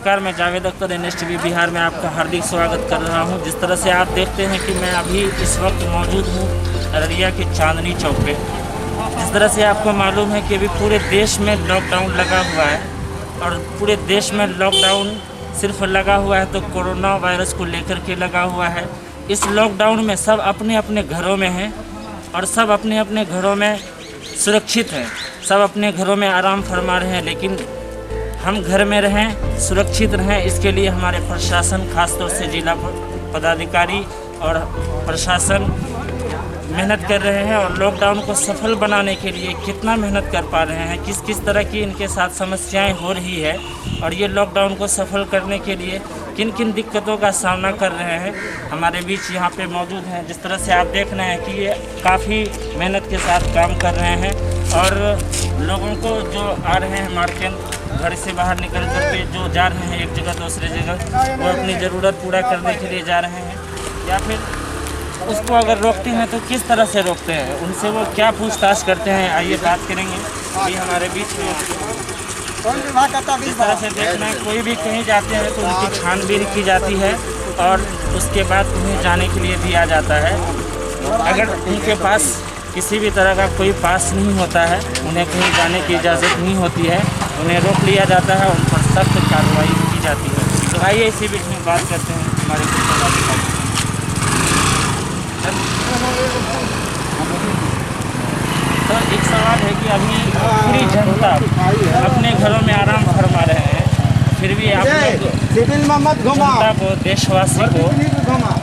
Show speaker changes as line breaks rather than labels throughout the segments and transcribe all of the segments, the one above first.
नमस्कार, मैं जावेद अख्तर NSTV बिहार में आपका हार्दिक स्वागत कर रहा हूं। जिस तरह से आप देखते हैं कि मैं अभी इस वक्त मौजूद हूं अररिया के चांदनी चौक पे। जिस तरह से आपको मालूम है कि अभी पूरे देश में लॉकडाउन लगा हुआ है, और पूरे देश में लॉकडाउन सिर्फ लगा हुआ है तो कोरोना वायरस को लेकर के लगा हुआ है। इस लॉकडाउन में सब अपने अपने घरों में हैं और सब अपने अपने घरों में सुरक्षित हैं, सब अपने घरों में आराम फरमा रहे हैं। लेकिन हम घर में रहें, सुरक्षित रहें, इसके लिए हमारे प्रशासन, खासतौर से जिला पदाधिकारी और प्रशासन मेहनत कर रहे हैं। और लॉकडाउन को सफल बनाने के लिए कितना मेहनत कर पा रहे हैं, किस किस तरह की इनके साथ समस्याएं हो रही है, और ये लॉकडाउन को सफल करने के लिए किन किन दिक्कतों का सामना कर रहे हैं, हमारे बीच यहाँ पे मौजूद हैं। जिस तरह से आप देख रहे हैं कि ये काफ़ी मेहनत के साथ काम कर रहे हैं, और लोगों को जो आ रहे हैं मार्केट, घर से बाहर निकल कर के जो जा रहे हैं एक जगह दूसरी जगह, वो अपनी ज़रूरत पूरा करने के लिए जा रहे हैं, या फिर उसको अगर रोकते हैं तो किस तरह से रोकते हैं, उनसे वो क्या पूछताछ करते हैं, आइए बात करेंगे। अभी हमारे बीच में इस तरह से देखना है, कोई भी कहीं जाते हैं तो उनकी छानबीन की जाती है और उसके बाद उन्हें जाने के लिए दिया जाता है। अगर उनके पास किसी भी तरह का कोई पास नहीं होता है, उन्हें कहीं जाने की इजाज़त नहीं होती है, उन्हें रोक लिया जाता है, उन पर सख्त कार्रवाई की जाती है। तो आइए इसी बीच में बात करते हैं हमारे कुछ। तो एक सवाल है कि अभी पूरी जनता अपने घरों में आराम फरमा रहे हैं, फिर भी आप लोग जनता को, देशवासी को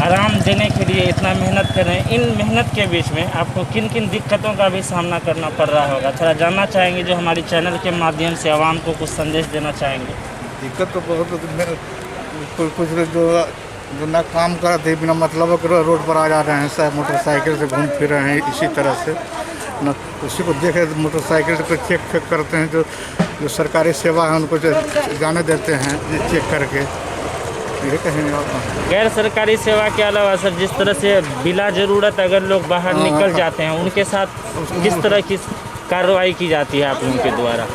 आराम देने के लिए इतना मेहनत कर रहे हैं। इन मेहनत के बीच में आपको किन किन दिक्कतों का भी सामना करना पड़ रहा होगा, थोड़ा जानना चाहेंगे, जो हमारी चैनल के माध्यम से आवाम को कुछ संदेश देना चाहेंगे।
दिक्कत तो बहुत, कुछ जो ना काम करते बिना मतलब रोड पर आ जा रहे हैं, सब मोटरसाइकिल से घूम फिर रहे हैं इसी तरह से न, उसी को देखे मोटरसाइकिल पर चेक करते हैं। जो सरकारी सेवा है उनको जाने देते हैं चेक करके, ये कहेंगे।
गैर सरकारी सेवा के अलावा सर, जिस तरह से बिला ज़रूरत अगर लोग बाहर निकल जाते हैं, उनके साथ किस तरह की कार्रवाई की जाती है आप लोगों के द्वारा?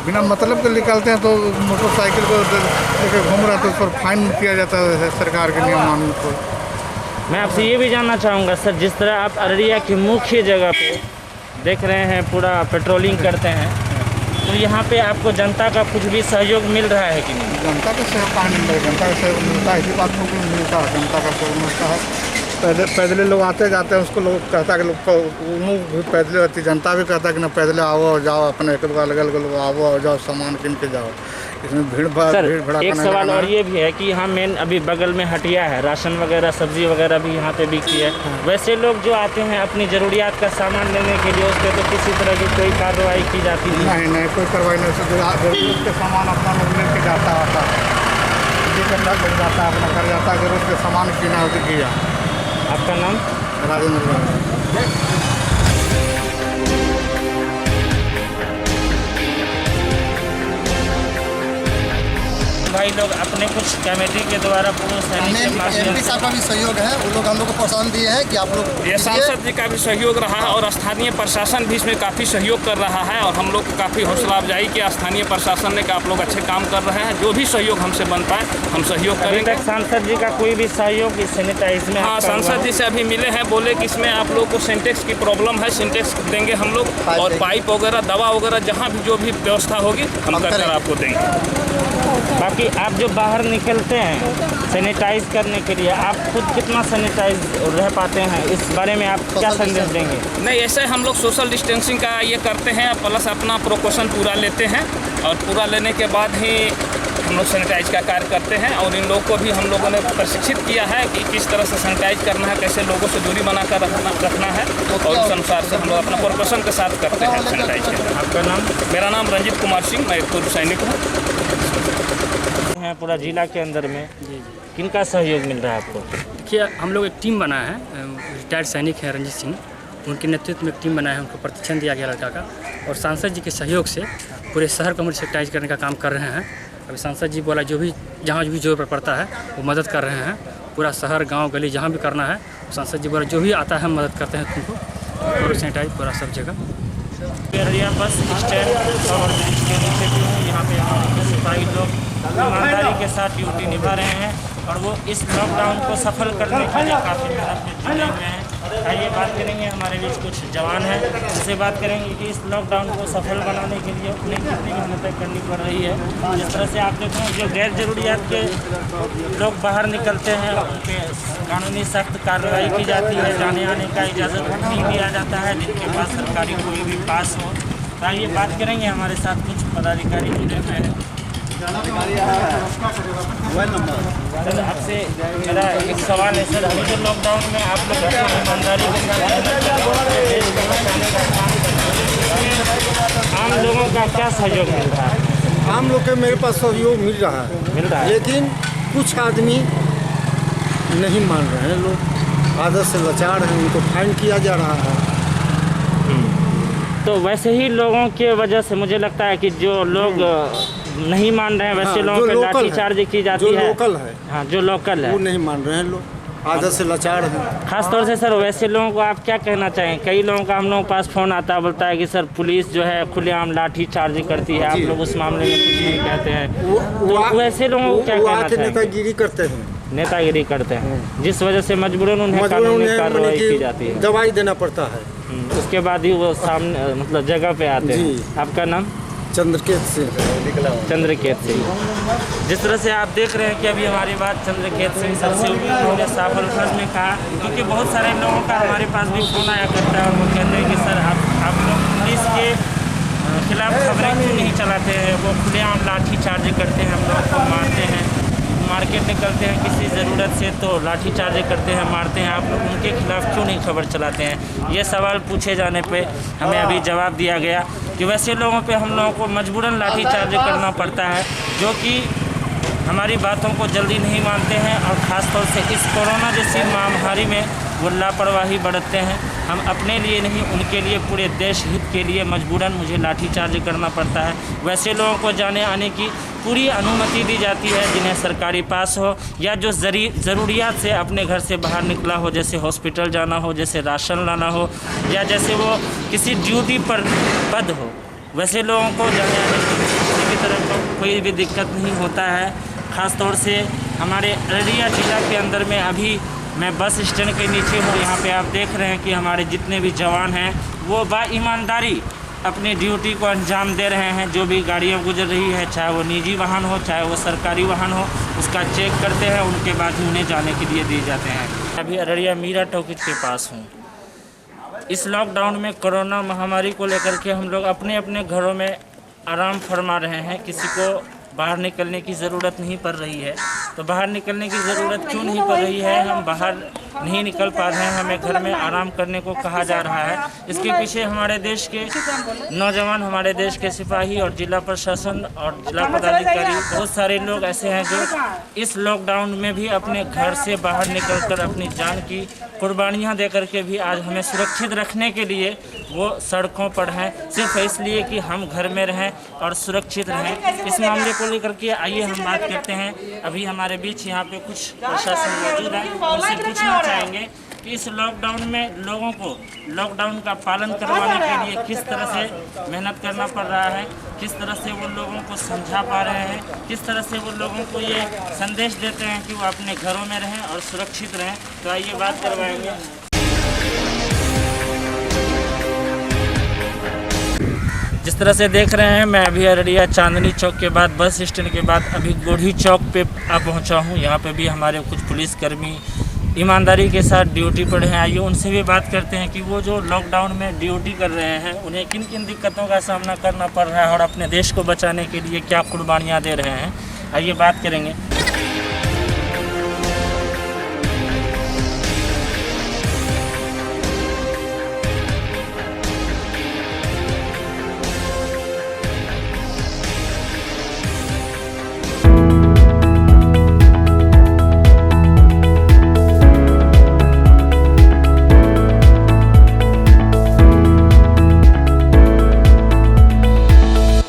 बिना मतलब के निकलते हैं तो मोटरसाइकिल को लेकर घूम रहे हैं तो उस पर फाइन किया जाता है सरकार के नियमानुसार को।
मैं आपसे ये भी जानना चाहूँगा सर, जिस तरह आप अररिया की मुख्य जगह पे देख रहे हैं पूरा पेट्रोलिंग करते हैं, तो यहाँ पे आपको जनता का कुछ भी सहयोग मिल रहा है कि नहीं?
जनता का सहयोग कहाँ मिल रहा है? जनता का सहयोग मिलता है, इसी बात को मिलता है, जनता का सहयोग मिलता है। पैदल लोग आते जाते हैं, उसको लोग कहता है कि लोग भी पैदल रहती, जनता भी कहता है कि ना पैदल आओ जाओ, अपने एक दो अलग लोग आओ जाओ, सामान किन के जाओ। इसमें भीड़ भड़ा।
एक सवाल और ये भी है कि यहाँ मेन अभी बगल में हटिया है, राशन वगैरह, सब्जी वगैरह भी यहाँ पे बिकती है। वैसे लोग जो आते हैं अपनी ज़रूरियात का सामान लेने के लिए, उस पर तो किसी तरह की कोई कार्रवाई की जाती है?
नहीं, कोई कार्रवाई नहीं। जरूरत के सामान अपना लोग लेके जाता है, लग जाता है, अपना कर जाता है, जरूरत के सामान पीना हो तो किया।
आपका नाम?
राजेंद्र।
भाई लोग अपने कुछ कमेटी के द्वारा पूर्व सैनिक के माध्यम
MP साहब का भी सहयोग है, वो लोग हम लोग को प्रोत्साहन दिए हैं कि आप लोग।
ये सांसद जी का भी सहयोग रहा है और स्थानीय प्रशासन भी इसमें काफ़ी सहयोग कर रहा है, और हम लोग को काफ़ी हौसला अफजाई कि स्थानीय प्रशासन ने कि आप लोग अच्छे काम कर रहे हैं। जो भी सहयोग हमसे बन पाए हम सहयोग करेंगे।
सांसद जी का कोई भी सहयोग इस सैनिटाइज में?
हाँ, सांसद जी से अभी मिले हैं, बोले कि इसमें आप लोग को सिंटेक्स की प्रॉब्लम है, सिंटेक्स देंगे हम लोग, और पाइप वगैरह, दवा वगैरह, जहाँ भी जो भी व्यवस्था होगी हम कर आपको देंगे।
बाकी आप जो बाहर निकलते हैं सैनिटाइज करने के लिए, आप खुद कितना सैनिटाइज रह पाते हैं, इस बारे में आप क्या संदेश देंगे?
नहीं, ऐसे हम लोग सोशल डिस्टेंसिंग का ये करते हैं, प्लस अपना प्रिकॉशन पूरा लेते हैं, और पूरा लेने के बाद ही हम लोग सैनिटाइज का कार्य करते हैं। और इन लोगों को भी हम लोगों ने प्रशिक्षित किया है कि किस तरह से सैनिटाइज करना है, कैसे लोगों से दूरी बनाकर रखना है, और उस अनुसार से हम लोग अपना प्रिकॉशन के साथ करते हैं सैनिटाइज।
आपका नाम?
मेरा नाम रंजीत कुमार सिंह, मैं पूर्व सैनिक हूँ।
पूरा जिला के अंदर में किनका सहयोग मिल रहा है आपको?
देखिए, हम लोग एक टीम बना है, रिटायर्ड सैनिक हैं रंजीत सिंह, उनके नेतृत्व में एक टीम बना है, उनको प्रशिक्षण दिया गया लड़का का, और सांसद जी के सहयोग से पूरे शहर को सैनिटाइज करने का काम कर रहे हैं। अभी सांसद जी बोला जो भी जहाँ भी जरूरत पड़ता है वो मदद कर रहे हैं, पूरा शहर गांव गली जहाँ भी करना है सांसद जी बोला जो भी आता है मदद करते हैं तुमको, और सैनिटाइज पूरा सब जगह।
अररिया बस स्टैंड और ब्रिज के नीचे भी हूँ। यहाँ पे हमारे सिपाही लोग ईमानदारी के साथ ड्यूटी निभा रहे हैं और वो इस लॉकडाउन को सफल करने के लिए काफ़ी मेहनत में जुटे हुए हैं। आइए बात करेंगे, हमारे बीच कुछ जवान हैं, उनसे बात करेंगे कि इस लॉकडाउन को सफल बनाने के लिए उन्हें कितनी मेहनत करनी पड़ रही है। जिस तरह से आप देखें, जो गैर ज़रूरियात के लोग बाहर निकलते हैं उन पर कानूनी सख्त कार्रवाई की जाती है, जाने आने का इजाज़त नहीं दिया जाता है जिनके पास सरकारी कोई भी पास हो। तो आइए बात करेंगे, हमारे साथ कुछ पदाधिकारी जुड़े हुए हैं। सर, आपसे मेरा एक सवाल है सर, अभी जो लॉकडाउन में आप लोग ईमानदारी के साथ आम लोगों का क्या सहयोग मिल रहा है?
आम लोग के मेरे पास सहयोग मिल रहा है, लेकिन कुछ आदमी नहीं मान रहे हैं। लोग आदत से लाचार हैं, उनको फाइन किया जा रहा है।
तो वैसे ही लोगों के वजह से मुझे लगता है कि जो लोग नहीं मान रहे हैं वैसे लोगों पे लाठी चार्ज की जाती है।
जो लोकल है,
हाँ, जो लोकल है
वो नहीं मान रहे हैं। लोग आदत से लाचार हैं।
खास तौर से सर, वैसे लोगों को आप क्या कहना चाहें? कई लोगों का हम लोगों के पास फ़ोन आता है, बोलता है कि सर पुलिस जो है खुलेआम लाठी चार्ज करती है, आप लोग उस मामले में कुछ नहीं कहते हैं। तो वैसे लोगों को क्या कहना चाहेंगे?
नेतागिरी करते हैं,
नेतागिरी करते हैं, जिस वजह से मजबूरन उन्हें कानूनी कार्रवाई की जाती है,
दवाई देना पड़ता है।
उसके बाद ही वो सामने मतलब जगह पे आते हैं। आपका नाम?
चंद्रकेत सिंह।
चंद्रकेत सिंह। जिस तरह से आप देख रहे हैं कि अभी हमारी बात चंद्रकेत सिंह सर से हुई, उन्होंने साफ अल्फाज में कहा, क्योंकि बहुत सारे लोगों का हमारे पास भी फोन आया करता है और वो कहते हैं कि सर आप लोग पुलिस के खिलाफ खबरें क्यों नहीं चलाते हैं? वो खुलेआम लाठी चार्ज करते हैं, हम लोग को मारते हैं, मार्केट निकलते हैं किसी ज़रूरत से तो लाठी चार्ज करते हैं, मारते हैं। आप लोग उनके खिलाफ क्यों नहीं खबर चलाते हैं? ये सवाल पूछे जाने पे हमें अभी जवाब दिया गया कि वैसे लोगों पे हम लोगों को मजबूरन लाठी चार्ज करना पड़ता है, जो कि हमारी बातों को जल्दी नहीं मानते हैं और ख़ास तौर से इस कोरोना जैसी महामारी में वो लापरवाही बरतते हैं। हम अपने लिए नहीं, उनके लिए, पूरे देश हित के लिए मजबूरन मुझे लाठी चार्ज करना पड़ता है। वैसे लोगों को जाने आने की पूरी अनुमति दी जाती है जिन्हें सरकारी पास हो या जो ज़रूरियात से अपने घर से बाहर निकला हो, जैसे हॉस्पिटल जाना हो, जैसे राशन लाना हो या जैसे वो किसी ड्यूटी पर पद हो, वैसे लोगों को जाने आने की किसी भी तरह का कोई भी दिक्कत नहीं होता है। ख़ास तौर से हमारे अररिया ज़िला के अंदर में अभी मैं बस स्टैंड के नीचे हूँ। यहाँ पे आप देख रहे हैं कि हमारे जितने भी जवान हैं वो ईमानदारी अपनी ड्यूटी को अंजाम दे रहे हैं। जो भी गाड़ियाँ गुजर रही है, चाहे वो निजी वाहन हो चाहे वो सरकारी वाहन हो, उसका चेक करते हैं, उनके बाद ही उन्हें जाने के लिए दिए जाते हैं। अभी अररिया मीरा टॉकीज के पास हूँ। इस लॉकडाउन में कोरोना महामारी को लेकर के हम लोग अपने अपने घरों में आराम फरमा रहे हैं। किसी को बाहर निकलने की ज़रूरत नहीं पड़ रही है। तो बाहर निकलने की ज़रूरत क्यों नहीं पड़ रही है? हम बाहर नहीं निकल पा रहे हैं, हमें घर में आराम करने को कहा जा रहा है। इसके पीछे हमारे देश के नौजवान, हमारे देश के सिपाही और जिला प्रशासन और जिला पदाधिकारी, बहुत सारे लोग ऐसे हैं जो इस लॉकडाउन में भी अपने घर से बाहर निकलकर अपनी जान की कुर्बानियाँ दे करके भी आज हमें सुरक्षित रखने के लिए वो सड़कों पर हैं, सिर्फ इसलिए कि हम घर में रहें और सुरक्षित रहें। इस मामले को लेकर के आइए हम बात करते हैं। अभी हमारे बीच यहाँ पे कुछ प्रशासन मौजूद है, उनसे पूछना चाहेंगे कि इस लॉकडाउन में लोगों को लॉकडाउन का पालन करवाने के लिए किस तरह से मेहनत करना पड़ रहा है, किस तरह से वो लोगों को समझा पा रहे हैं, किस तरह से वो लोगों को ये संदेश देते हैं कि वो अपने घरों में रहें और सुरक्षित रहें। तो आइए बात करवाएंगे। जिस तरह से देख रहे हैं, मैं अभी अररिया चांदनी चौक के बाद बस स्टैंड के बाद अभी गोढ़ी चौक पे आ पहुंचा हूं। यहाँ पे भी हमारे कुछ पुलिसकर्मी ईमानदारी के साथ ड्यूटी पर हैं। आइए उनसे भी बात करते हैं कि वो जो लॉकडाउन में ड्यूटी कर रहे हैं उन्हें किन किन दिक्कतों का सामना करना पड़ रहा है और अपने देश को बचाने के लिए क्या कुर्बानियाँ दे रहे हैं। आइए बात करेंगे।